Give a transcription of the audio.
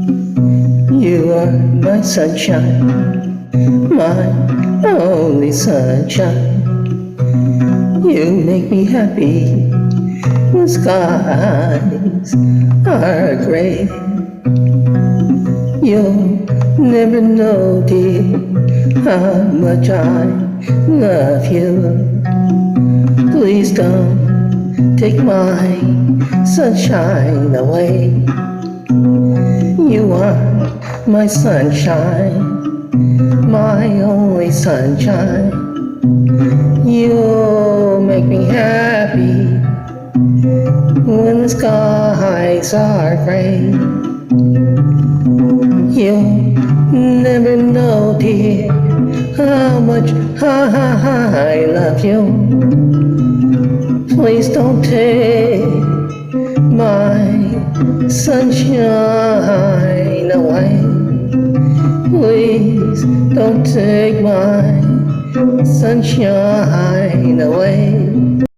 You are my sunshine, my only sunshine. You make me happy when skies are gray. You'll never know, dear, how much I love you. Please don't take my sunshine away. You are my sunshine, my only sunshine. You make me happy when the skies are gray. You'll never know, dear, how much I love you. Please don't take my sunshine away. Please don't take my sunshine away.